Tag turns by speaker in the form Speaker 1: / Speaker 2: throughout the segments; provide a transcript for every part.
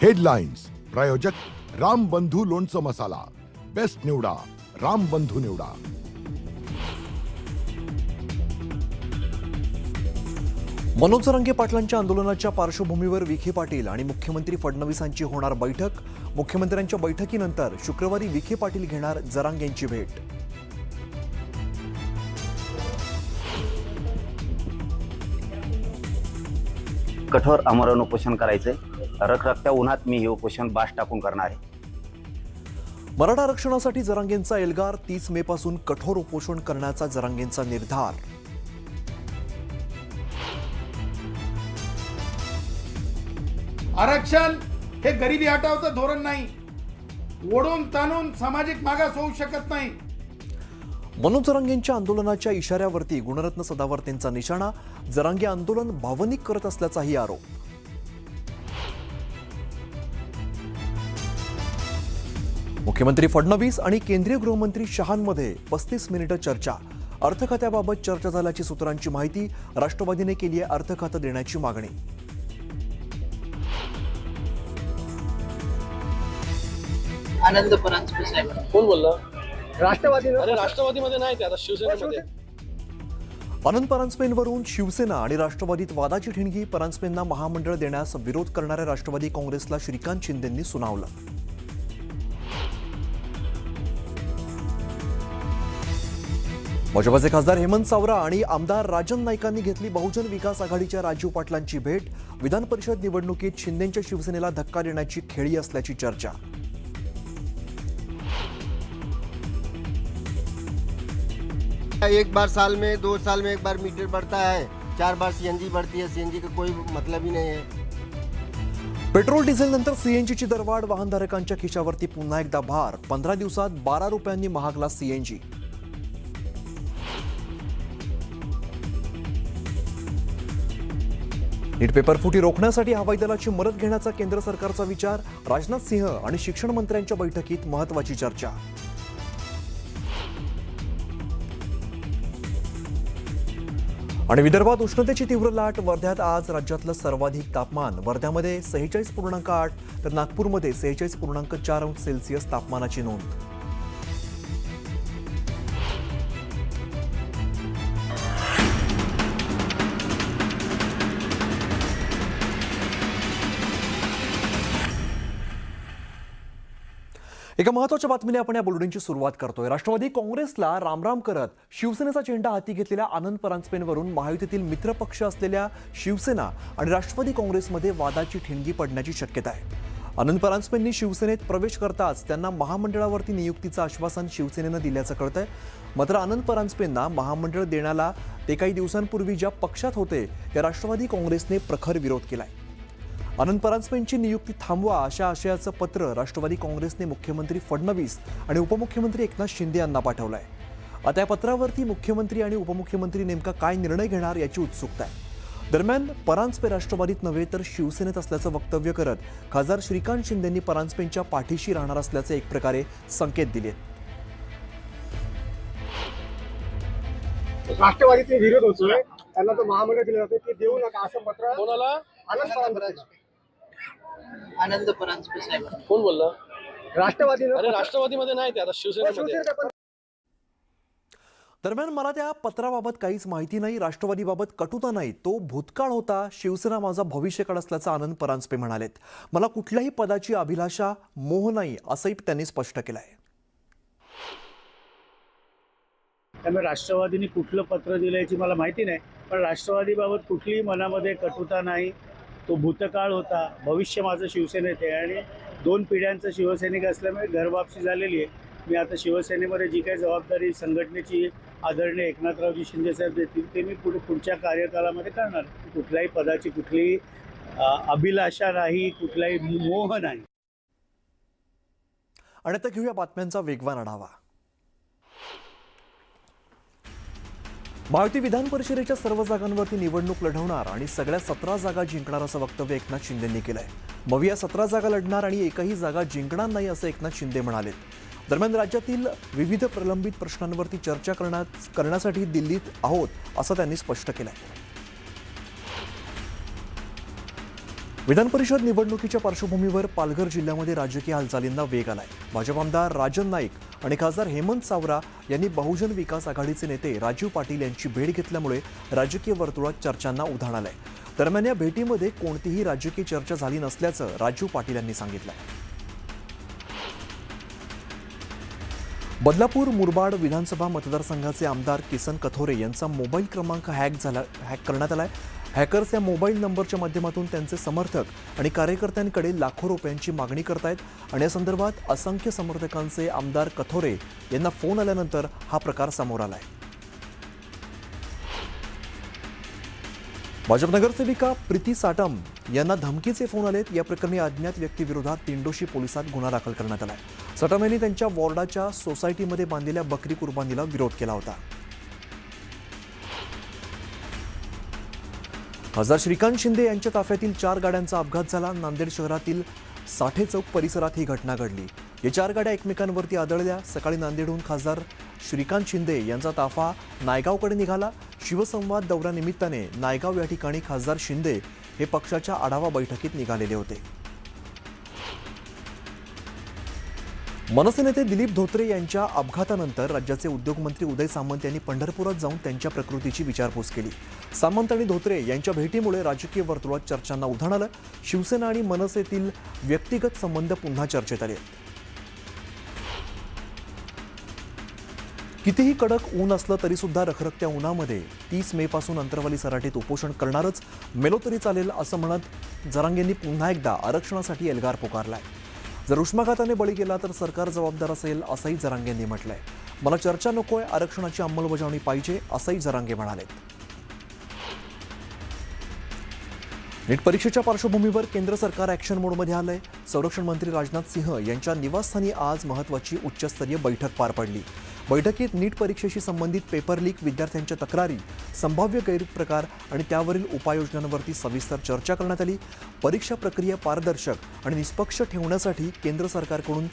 Speaker 1: Headlines प्रायोजक राम बंधू लोणचं मसाला, बेस्ट निवडा राम बंधू निवडा.
Speaker 2: मनोज जरांगे पाटलांच्या आंदोलनाच्या पार्श्वभूमीवर विखे पाटील आणि मुख्यमंत्री फडणवीसांची होणार बैठक. मुख्यमंत्र्यांच्या बैठकीनंतर शुक्रवारी विखे पाटील घेणार जरांगेंची भेट.
Speaker 3: कठोर आमरण उपोषण करायचे. रखरखत्या उन्हात मी हे उपोषण बास टाकून करणार आहे.
Speaker 2: मराठा आरक्षणासाठी जरांगेंचा एल्गार. 30 मे पासून कठोर उपोषण करण्याचा जरांगेंचा निर्धार.
Speaker 4: आरक्षण हे गरिबी हटावचं धोरण नाही. ओढून ताणून सामाजिक मागास होऊ शकत नाही.
Speaker 2: मनोज जरांगेंच्या आंदोलनाच्या इशाऱ्यावरती गुणरत्न सदावर्तेंचा निशाणा. जरांगे आंदोलन भावनिक करत असल्याचाही आरोप. मुख्यमंत्री फडणवीस आणि केंद्रीय गृहमंत्री शहांमध्ये 35 मिनिटं चर्चा. अर्थ खात्याबाबत चर्चा झाल्याची सूत्रांची माहिती. राष्ट्रवादीने केली आहे अर्थ खातं देण्याची मागणी.
Speaker 5: आनंद परांजपे साहेब
Speaker 6: कोण बोलला?
Speaker 7: राष्ट्रवादी
Speaker 6: अरे राष्ट्रवादीमध्ये नाही ते, आता शिवसेनेमध्ये.
Speaker 2: अनंत परांजपेंवरून शिवसेना आणि राष्ट्रवादीत वादाची ठिणगी. परांजपेंना महामंडळ देण्यास विरोध करणाऱ्या राष्ट्रवादी काँग्रेसला श्रीकांत शिंदेंनी सुनावलं. भाजपाचे खासदार हेमंत सावरा आणि आमदार राजन नाईकांनी घेतली बहुजन विकास आघाडीच्या राजीव पाटलांची भेट. विधान परिषद निवडणुकीत शिंदेंच्या शिवसेनेला धक्का देण्याची खेळी असल्याची चर्चा.
Speaker 7: एक बार साल में 2 साल में एक बार मीटर बढ़ता है, 4 बार सीएनजी बढ़ती है. सीएनजी का कोई मतलब ही नहीं है.
Speaker 2: पेट्रोल डिझेल नंतर सीएनजीची दरवाढ. वाहनधारकांच्या खिशावरती पुन्हा एकदा भार. 15 दिवसात 12 रुपयांनी महागला सीएनजी. नीट पेपर फुटी रोखण्यासाठी हवाई दलाची मदत घेण्याचा केंद्र सरकारचा विचार. राजनाथ सिंह आणि शिक्षण मंत्र्यांच्या बैठकीत महत्त्वाची चर्चा. आणि विदर्भात उष्णतेची तीव्र लाट. वर्ध्यात आज राज्यातलं सर्वाधिक तापमान. वर्ध्यामध्ये 46.8 तर नागपूरमध्ये 46.4 अंश सेल्सिअस तापमानाची नोंद. एका महत्त्वाच्या बातमीने आपण या बुलेटिनची सुरुवात करतोय. राष्ट्रवादी काँग्रेसला रामराम करत शिवसेनेचा झेंडा हाती घेतलेल्या आनंद परांजपेंवरून महायुतीतील मित्रपक्ष असलेल्या शिवसेना आणि राष्ट्रवादी काँग्रेसमध्ये वादाची ठिणगी पडण्याची शक्यता आहे. आनंद परांजपेंनी शिवसेनेत प्रवेश करताच त्यांना महामंडळावरती नियुक्तीचं आश्वासन शिवसेनेनं दिल्याचं कळतंय. मात्र आनंद परांजपेंना महामंडळ देण्याला ते काही दिवसांपूर्वी ज्या पक्षात होते त्या राष्ट्रवादी काँग्रेसने प्रखर विरोध केलाय. आनंद परांजपेंची नियुक्ती थांबवा अशा आशयाचं पत्र राष्ट्रवादी काँग्रेसने मुख्यमंत्री फडणवीस आणि उपमुख्यमंत्री एकनाथ शिंदे यांना पाठवलं आहे. आता या पत्रावरती मुख्यमंत्री आणि उपमुख्यमंत्री नेमका काय निर्णय घेणार याची उत्सुकता आहे. दरम्यान परांजपे राष्ट्रवादीत नव्हे तर शिवसेनेत असल्याचं वक्तव्य करत खासदार श्रीकांत शिंदेंनी परांजपेंच्या पाठीशी राहणार असल्याचे एक प्रकारे संकेत दिले.
Speaker 7: राष्ट्रवादीचे विरोध होतोय, त्यांना तो महामंडळ दिलं जातं ते देऊ नका असं पत्र
Speaker 6: कोणाला?
Speaker 7: आनंद परांजपे.
Speaker 5: आनंद परांजपे साहेब
Speaker 6: कोण बोलला?
Speaker 7: राष्ट्रवादी
Speaker 6: अरे राष्ट्रवादीमध्ये नाही ते, आता शिवसेनेमध्ये.
Speaker 2: दरम्यान मला त्या पत्राबाबत काहीच माहिती नाही. राष्ट्रवादीबाबत कटुता नाही, तो भूतकाळ होता. शिवसेना माझा भविष्यकाळ असल्याचं आनंद परांजपे म्हणालेत. मला कुठल्याही पदाची अभिलाषा मोह नाही असंही त्यांनी स्पष्ट केलं आहे.
Speaker 8: त्यामुळे राष्ट्रवादीने कुठलं पत्र दिलं याची मला माहिती नाही, पण राष्ट्रवादीबाबत कुठलीही मनामध्ये कटुता नाही. तो भूतकाळ होता, भविष्य माझं शिवसेनेत आहे आणि 2 पिढ्यांचं शिवसैनिक असल्यामुळे घरवापसी झालेली आहे. मी आता शिवसेनेमध्ये जी काही जबाबदारी संघटनेची आदरणीय एकनाथरावजी शिंदेसाहेब देतील ते मी पुढच्या कार्यकालामध्ये करणार. कुठल्याही पदाची कुठलीही अभिलाषा नाही, कुठलाही मोह नाही.
Speaker 2: आणि आता घेऊया बातम्यांचा वेगवान आढावा. महायुती विधान परिषदेच्या सर्व जागांवरती निवडणूक लढवणार आणि सगळ्या 17 जागा जिंकणार असं वक्तव्य एकनाथ शिंदेंनी केलंय. मग या 17 जागा लढणार आणि एकही जागा जिंकणार नाही असं एकनाथ शिंदे म्हणाले. दरम्यान राज्यातील विविध प्रलंबित प्रश्नांवरती चर्चा करण्यासाठी दिल्लीत आहोत असं त्यांनी स्पष्ट केलंय. विधान परिषद निवडणुकीच्या पार्श्वभूमीवर पालघर जिल्ह्यामध्ये राजकीय हालचालींना वेग आलाय. भाजप आमदार राजन नाईक आणि खासदार हेमंत सावरा यांनी बहुजन विकास आघाडीचे नेते राजीव पाटील यांची भेट घेतल्यामुळे राजकीय वर्तुळात चर्चांना उधाण आलंय. दरम्यान या भेटीमध्ये कोणतीही राजकीय चर्चा झाली नसल्याचं राजीव पाटील यांनी सांगितलंय. बदलापूर मुरबाड विधानसभा मतदारसंघाचे आमदार किसन कथोरे यांचा मोबाईल क्रमांक हॅक करण्यात आलाय. हॅकर्स या मोबाईल नंबरच्या माध्यमातून त्यांचे समर्थक आणि कार्यकर्त्यांकडे लाखो रुपयांची मागणी करतायत आणि या संदर्भात असंख्य समर्थकांचे आमदार कथोरे यांना फोन आल्यानंतर हा प्रकार समोर आलाय. भाजप नगरसेविका प्रीती साटम यांना धमकीचे फोन आलेत. या प्रकरणी अज्ञात व्यक्तीविरोधात तिंडोशी पोलिसात गुन्हा दाखल करण्यात आलाय. साटम यांनी त्यांच्या वॉर्डाच्या सोसायटीमध्ये बांधलेल्या बकरी कुर्बानीला विरोध केला होता. खासदार श्रीकांत शिंदे यांच्या ताफ्यातील 4 गाड्यांचा अपघात झाला. नांदेड शहरातील साठे चौक परिसरात ही घटना घडली. या 4 गाड्या एकमेकांवरती आदळल्या. सकाळी नांदेडहून खासदार श्रीकांत शिंदे यांचा ताफा नायगावकडे निघाला. शिवसंवाद दौऱ्यानिमित्ताने नायगाव या ठिकाणी खासदार शिंदे हे पक्षाच्या आढावा बैठकीत निघालेले होते. मनसे नेते दिलीप धोत्रे यांच्या अपघातानंतर राज्याचे उद्योगमंत्री उदय सामंत यांनी पंढरपुरात जाऊन त्यांच्या प्रकृतीची विचारपूस केली. सामंत आणि धोत्रे यांच्या भेटीमुळे राजकीय वर्तुळात चर्चांना उधाण आलं. शिवसेना आणि मनसेतील व्यक्तिगत संबंध पुन्हा चर्चेत आले. कितीही कडक ऊन असलं तरी सुद्धा रखरखत्या उन्हामध्ये 30 मे पासून अंतरवाली सराटीत उपोषण करणारच, मेलो तरी चालेल असं म्हणत जरांगेंनी पुन्हा एकदा आरक्षणासाठी एल्गार पुकारलाय. जर उष्माघाताने बळी गेला तर सरकार जबाबदार असेल असंही जरांगेंनी म्हटलंय. मला चर्चा नकोय, आरक्षणाची अंमलबजावणी पाहिजे असंही जरांगे म्हणाले. नीट परीक्षेच्या पार्श्वभूमीवर केंद्र सरकार ॲक्शन मोडमध्ये आलंय. संरक्षण मंत्री राजनाथ सिंह यांच्या निवासस्थानी आज महत्त्वाची उच्चस्तरीय बैठक पार पडली. बैठकीत नीट परीक्षेशी संबंधित पेपर लीक, विद्यार्थ्यांच्या तक्रारी, संभाव्य गैरप्रकार आणि त्यावरील उपाययोजनांवरती सविस्तर चर्चा करण्यात आली. परीक्षा प्रक्रिया पारदर्शक आणि निष्पक्ष ठेवण्यासाठी केंद्र सरकारकडून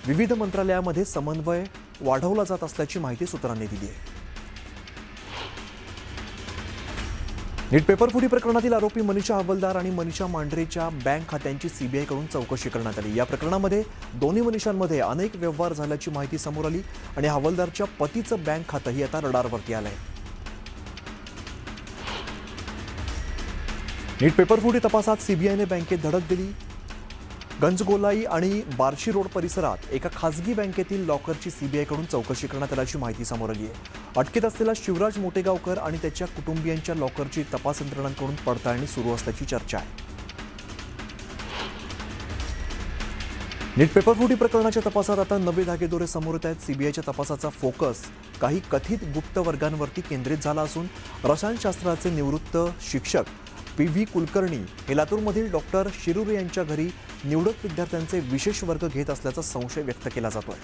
Speaker 2: विविध मंत्रालयामध्ये समन्वय वाढवला जात असल्याची माहिती सूत्रांनी दिली आहे. नीट पेपरफुटी प्रकरणातील आरोपी मनीषा हवालदार आणि मनीषा मांढरेच्या बँक खात्यांची सीबीआयकडून चौकशी करण्यात आली. या प्रकरणामध्ये दोन्ही मनीषांमध्ये अनेक व्यवहार झाल्याची माहिती समोर आली आणि हवालदारच्या पतीचं बँक खातंही आता रडारवरती आलंय. नीट पेपरफुटी तपासात सीबीआयने बँकेत धडक दिली. गंजगोलाई आणि बार्शी रोड परिसरात एका खासगी बँकेतील लॉकरची सीबीआयकडून चौकशी करण्यात आल्याची माहिती समोर आली आहे. अटकेत असलेला शिवराज मोटेगावकर आणि त्याच्या कुटुंबियांच्या लॉकरची तपास यंत्रणांकडून पडताळणी सुरू असल्याची चर्चा आहे. नीट पेपरफुटी प्रकरणाच्या तपासात आता नवे धागेदोरे समोर येत आहेत. सीबीआयच्या तपासाचा फोकस काही कथित गुप्त वर्गांवरती केंद्रित झाला असून रसायनशास्त्राचे निवृत्त शिक्षक PV कुलकर्णी हे लातूरमधील डॉक्टर शिरूर यांच्या घरी निवडक विद्यार्थ्यांचे विशेष वर्ग घेत असल्याचा संशय व्यक्त केला जातोय.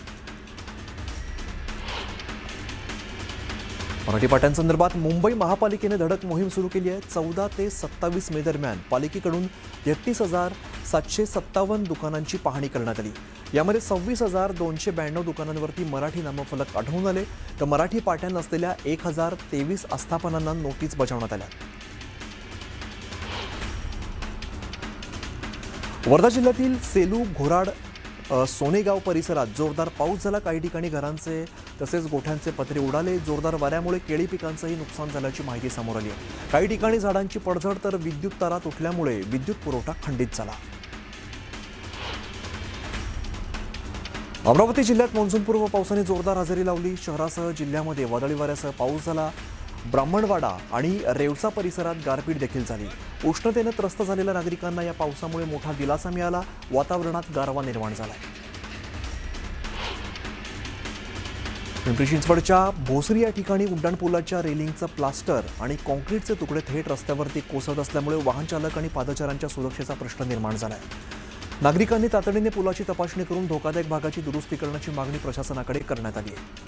Speaker 2: मराठी पाट्यांसंदर्भात मुंबई महापालिकेने धडक मोहीम सुरू केली आहे. 14 ते 27 मे दरम्यान पालिकेकडून 33,757 दुकानांची पाहणी करण्यात आली. यामध्ये 26,292 दुकानांवरती मराठी नामफलक आढळून आले तर मराठी पाट्या नसलेल्या 1,023 आस्थापनांना नोटीस बजावण्यात आल्या. वर्धा जिल्ह्यातील सेलू, घोराड, सोनेगाव परिसरात जोरदार पाऊस झाला. काही ठिकाणी घरांचे तसेच गोठ्यांचे पत्रे उडाले. जोरदार वाऱ्यामुळे केळी पिकांचंही नुकसान झाल्याची माहिती समोर आली आहे. काही ठिकाणी झाडांची पडझड तर विद्युत तारा तुटल्यामुळे विद्युत पुरवठा खंडित झाला. अमरावती जिल्ह्यात मान्सूनपूर्व पावसाने जोरदार हजेरी लावली. शहरासह जिल्ह्यामध्ये वादळी वाऱ्यासह पाऊस झाला. ब्राह्मणवाडा आणि रेवसा परिसरात गारपीट देखील झाली. उष्णतेने त्रस्त झालेल्या नागरिकांना या पावसामुळे मोठा दिलासा मिळाला. वातावरणात गारवा निर्माण झालाय. पिंपरी चिंचवडच्या भोसरी या ठिकाणी उड्डाणपुलाच्या रेलिंगचं प्लास्टर आणि कॉन्क्रीटचे तुकडे थेट रस्त्यावरती कोसळत असल्यामुळे वाहन चालक आणि पादचाऱ्यांच्या सुरक्षेचा प्रश्न निर्माण झालाय. नागरिकांनी तातडीने पुलाची तपासणी करून धोकादायक भागाची दुरुस्ती करण्याची मागणी प्रशासनाकडे करण्यात आली आहे.